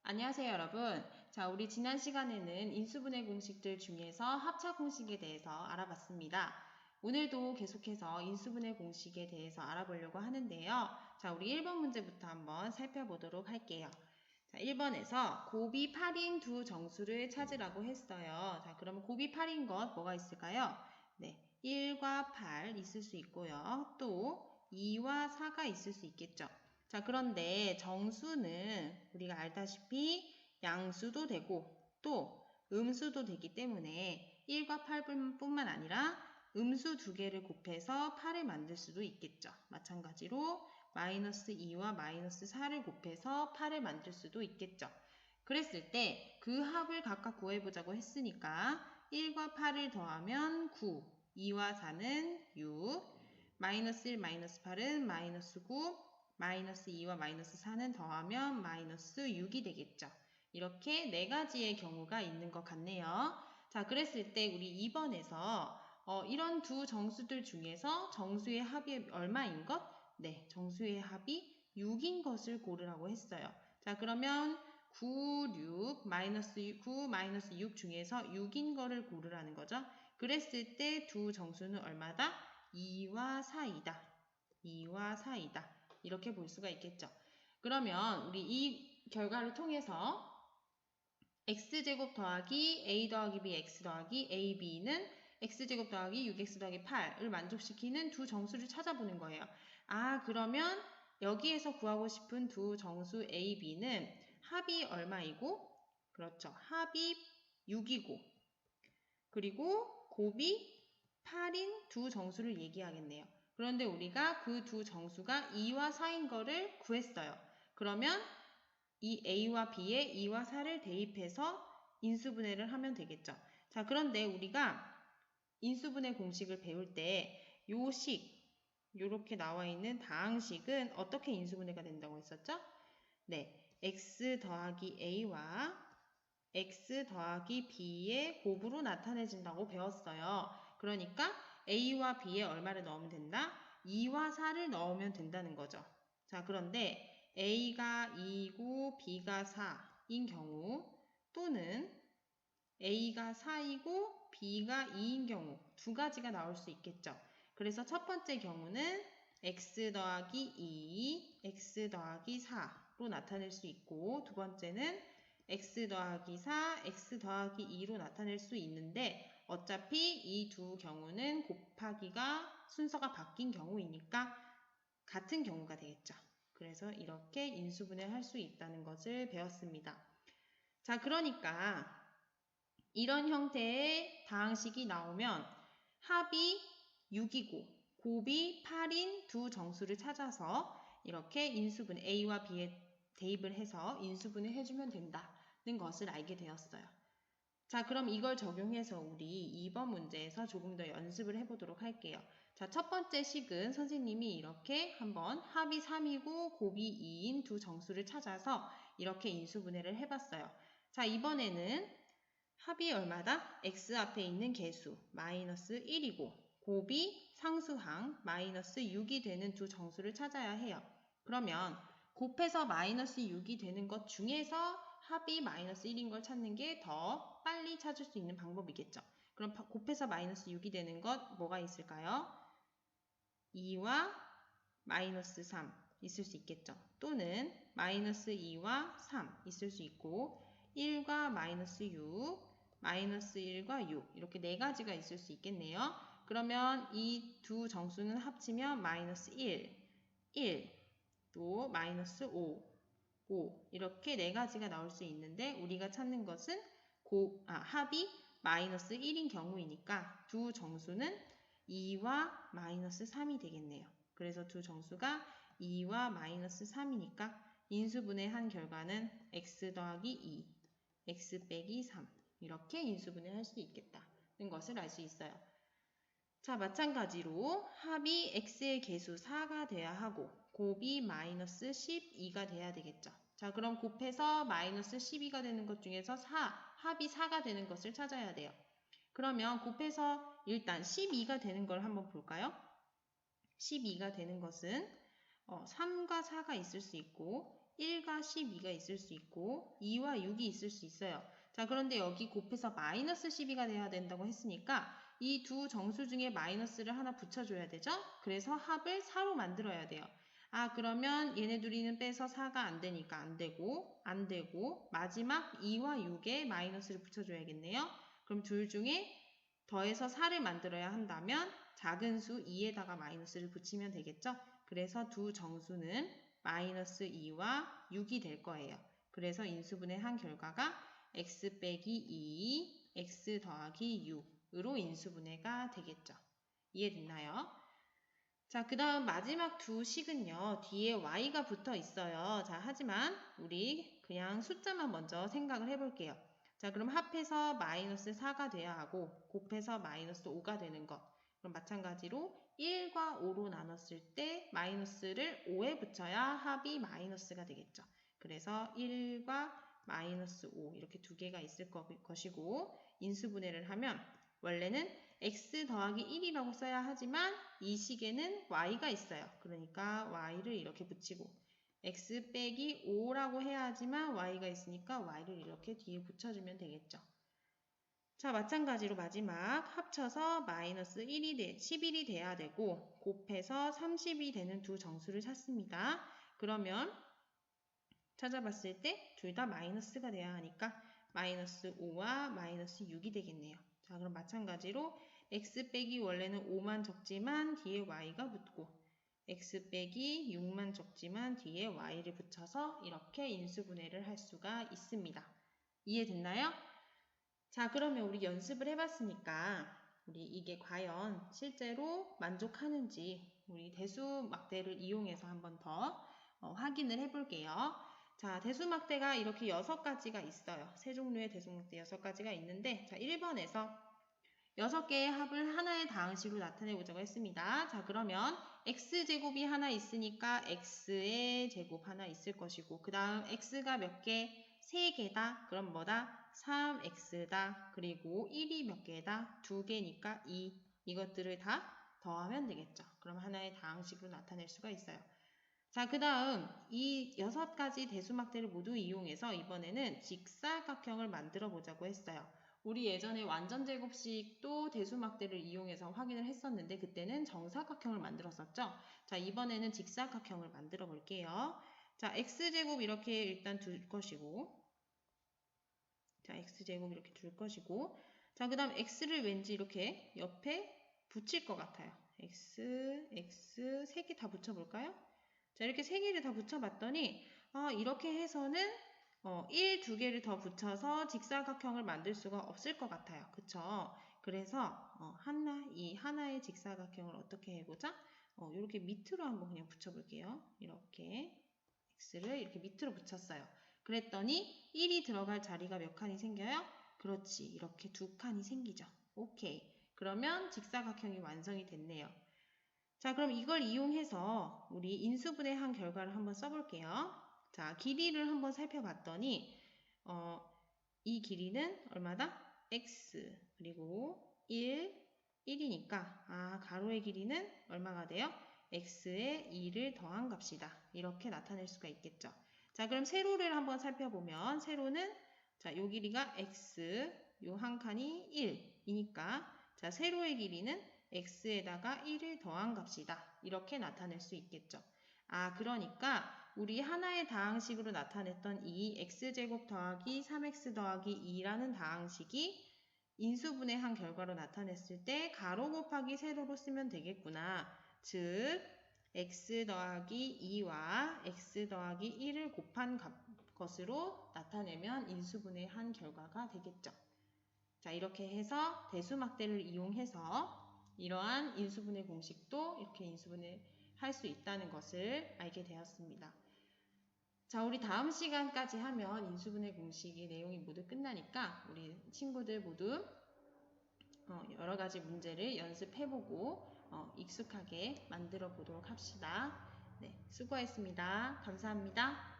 안녕하세요, 여러분. 자, 우리 지난 시간에는 인수분해 공식들 중에서 합차 공식에 대해서 알아봤습니다. 오늘도 계속해서 인수분해 공식에 대해서 알아보려고 하는데요. 자, 우리 1번 문제부터 한번 살펴보도록 할게요. 자, 1번에서 곱이 8인 두 정수를 찾으라고 했어요. 자, 그러면 곱이 8인 것 뭐가 있을까요? 네, 1과 8 있을 수 있고요. 또 2와 4가 있을 수 있겠죠. 자, 그런데 정수는 우리가 알다시피 양수도 되고 또 음수도 되기 때문에 1과 8뿐만 아니라 음수 두 개를 곱해서 8을 만들 수도 있겠죠. 마찬가지로 마이너스 2와 마이너스 4를 곱해서 8을 만들 수도 있겠죠. 그랬을 때 그 합을 각각 구해보자고 했으니까 1과 8을 더하면 9, 2와 4는 6, 마이너스 1, 마이너스 8은 마이너스 9, 마이너스 2와 마이너스 4는 더하면 마이너스 6이 되겠죠. 이렇게 네 가지의 경우가 있는 것 같네요. 자, 그랬을 때 우리 2번에서 이런 두 정수들 중에서 정수의 합이 얼마인 것? 네, 정수의 합이 6인 것을 고르라고 했어요. 자, 그러면 9, 6, 마이너스 9, 마이너스 6 중에서 6인 거를 고르라는 거죠. 그랬을 때 두 정수는 얼마다? 2와 4이다. 2와 4이다. 이렇게 볼 수가 있겠죠. 그러면 우리 이 결과를 통해서 x제곱 더하기 a 더하기 b x 더하기 a, b는 x제곱 더하기 6x 더하기 8을 만족시키는 두 정수를 찾아보는 거예요. 아, 그러면 여기에서 구하고 싶은 두 정수 a, b는 합이 얼마이고? 그렇죠. 합이 6이고 그리고 곱이 8인 두 정수를 얘기하겠네요. 그런데 우리가 그 두 정수가 2와 4인 거를 구했어요. 그러면 이 A와 B에 2와 4를 대입해서 인수분해를 하면 되겠죠. 자, 그런데 우리가 인수분해 공식을 배울 때 요 식, 요렇게 나와 있는 다항식은 어떻게 인수분해가 된다고 했었죠? 네, x 더하기 A와 x 더하기 b의 곱으로 나타내진다고 배웠어요. 그러니까 a와 b에 얼마를 넣으면 된다? 2와 4를 넣으면 된다는 거죠. 자, 그런데 a가 2이고 b가 4인 경우 또는 a가 4이고 b가 2인 경우 두 가지가 나올 수 있겠죠. 그래서 첫 번째 경우는 x 더하기 2, x 더하기 4로 나타낼 수 있고 두 번째는 x 더하기 4, x 더하기 2로 나타낼 수 있는데 어차피 이 두 경우는 곱하기가 순서가 바뀐 경우이니까 같은 경우가 되겠죠. 그래서 이렇게 인수분해할 수 있다는 것을 배웠습니다. 자, 그러니까 이런 형태의 다항식이 나오면 합이 6이고 곱이 8인 두 정수를 찾아서 이렇게 인수분해 A와 B에 대입을 해서 인수분해 해주면 된다는 것을 알게 되었어요. 자, 그럼 이걸 적용해서 우리 2번 문제에서 조금 더 연습을 해보도록 할게요. 자, 첫 번째 식은 선생님이 이렇게 한번 합이 3이고 곱이 2인 두 정수를 찾아서 이렇게 인수분해를 해봤어요. 자, 이번에는 합이 얼마다? x 앞에 있는 개수 마이너스 1이고 곱이 상수항 마이너스 6이 되는 두 정수를 찾아야 해요. 그러면 곱해서 마이너스 6이 되는 것 중에서 합이 마이너스 1인 걸 찾는 게 더 빨리 찾을 수 있는 방법이겠죠. 그럼 곱해서 마이너스 6이 되는 것 뭐가 있을까요? 2와 마이너스 3 있을 수 있겠죠. 또는 마이너스 2와 3 있을 수 있고 1과 마이너스 6, 마이너스 1과 6 이렇게 네 가지가 있을 수 있겠네요. 그러면 이 두 정수는 합치면 마이너스 1, 1, 또 마이너스 5, 5 이렇게 네 가지가 나올 수 있는데 우리가 찾는 것은 합이 마이너스 1인 경우이니까 두 정수는 2와 마이너스 3이 되겠네요. 그래서 두 정수가 2와 마이너스 3이니까 인수분해한 결과는 x 더하기 2, x 빼기 3 이렇게 인수분해할 수 있겠다는 것을 알 수 있어요. 자, 마찬가지로 합이 x의 개수 4가 돼야 하고 곱이 마이너스 12가 돼야 되겠죠. 자, 그럼 곱해서 마이너스 12가 되는 것 중에서 합이 4가 되는 것을 찾아야 돼요. 그러면 곱해서 일단 12가 되는 걸 한번 볼까요? 12가 되는 것은 3과 4가 있을 수 있고 1과 12가 있을 수 있고 2와 6이 있을 수 있어요. 자, 그런데 여기 곱해서 마이너스 12가 돼야 된다고 했으니까 이 두 정수 중에 마이너스를 하나 붙여줘야 되죠? 그래서 합을 4로 만들어야 돼요. 아, 그러면 얘네 둘이는 빼서 4가 안 되니까 안 되고 마지막 2와 6에 마이너스를 붙여줘야겠네요. 그럼 둘 중에 더해서 4를 만들어야 한다면 작은 수 2에다가 마이너스를 붙이면 되겠죠? 그래서 두 정수는 마이너스 2와 6이 될 거예요. 그래서 인수분해한 결과가 x 빼기 2, x 더하기 6으로 인수분해가 되겠죠. 이해됐나요? 자, 그 다음 마지막 두 식은요. 뒤에 y가 붙어 있어요. 자, 하지만 우리 그냥 숫자만 먼저 생각을 해볼게요. 자, 그럼 합해서 마이너스 4가 돼야 하고 곱해서 마이너스 5가 되는 것. 그럼 마찬가지로 1과 5로 나눴을 때 마이너스를 5에 붙여야 합이 마이너스가 되겠죠. 그래서 1과 마이너스 5 이렇게 두 개가 있을 것이고 인수분해를 하면 원래는 x 더하기 1이라고 써야 하지만 이 식에는 y가 있어요. 그러니까 y를 이렇게 붙이고 x 빼기 5라고 해야 하지만 y가 있으니까 y를 이렇게 뒤에 붙여주면 되겠죠. 자, 마찬가지로 마지막 합쳐서 마이너스 11이 돼야 되고 곱해서 30이 되는 두 정수를 찾습니다. 그러면 찾아봤을 때 둘 다 마이너스가 돼야 하니까 마이너스 5와 마이너스 6이 되겠네요. 자, 그럼 마찬가지로 x 빼기 원래는 5만 적지만 뒤에 y가 붙고 x 빼기 6만 적지만 뒤에 y를 붙여서 이렇게 인수분해를 할 수가 있습니다. 이해됐나요? 자, 그러면 우리 연습을 해봤으니까 우리 이게 과연 실제로 만족하는지 우리 대수막대를 이용해서 한번 더 확인을 해볼게요. 자, 대수막대가 이렇게 6가지가 있어요. 세 종류의 대수막대 6가지가 있는데 자, 1번에서 6개의 합을 하나의 다항식으로 나타내보자고 했습니다. 자, 그러면 x제곱이 하나 있으니까 x의 제곱 하나 있을 것이고 그 다음 x가 몇 개? 3개다. 그럼 뭐다? 3x다. 그리고 1이 몇 개다? 2개니까 2. 이것들을 다 더하면 되겠죠. 그럼 하나의 다항식으로 나타낼 수가 있어요. 자, 그 다음 이 6가지 대수막대를 모두 이용해서 이번에는 직사각형을 만들어 보자고 했어요. 우리 예전에 완전제곱식도 대수막대를 이용해서 확인을 했었는데 그때는 정사각형을 만들었었죠. 자, 이번에는 직사각형을 만들어 볼게요. 자, x제곱 이렇게 일단 둘 것이고 자, x제곱 이렇게 둘 것이고 자, 그 다음 x를 왠지 이렇게 옆에 붙일 것 같아요. x, 3개 다 붙여볼까요? 자, 이렇게 3개를 다 붙여봤더니 이렇게 해서는 1, 2개를 더 붙여서 직사각형을 만들 수가 없을 것 같아요. 그쵸? 그래서 이 하나의 직사각형을 어떻게 해보자? 이렇게 밑으로 한번 그냥 붙여볼게요. 이렇게 x를 이렇게 밑으로 붙였어요. 그랬더니 1이 들어갈 자리가 몇 칸이 생겨요? 그렇지. 이렇게 2칸이 생기죠. 오케이. 그러면 직사각형이 완성이 됐네요. 자, 그럼 이걸 이용해서 우리 인수분해한 결과를 한번 써볼게요. 자, 길이를 한번 살펴봤더니 이 길이는 얼마다? x 그리고 1이니까 가로의 길이는 얼마가 돼요? x에 2를 더한 값이다. 이렇게 나타낼 수가 있겠죠. 자, 그럼 세로를 한번 살펴보면 세로는 자, 요 길이가 x, 요 한 칸이 1이니까 자, 세로의 길이는 x에다가 1을 더한 값이다. 이렇게 나타낼 수 있겠죠. 그러니까 우리 하나의 다항식으로 나타냈던 이 x제곱 더하기 3x 더하기 2라는 다항식이 인수분해한 결과로 나타냈을 때 가로 곱하기 세로로 쓰면 되겠구나. 즉 x 더하기 2와 x 더하기 1을 곱한 것으로 나타내면 인수분해한 결과가 되겠죠. 자, 이렇게 해서 대수막대를 이용해서 이러한 인수분해 공식도 이렇게 인수분해할 수 있다는 것을 알게 되었습니다. 자, 우리 다음 시간까지 하면 인수분해 공식의 내용이 모두 끝나니까 우리 친구들 모두 여러 가지 문제를 연습해보고 익숙하게 만들어 보도록 합시다. 네, 수고했습니다. 감사합니다.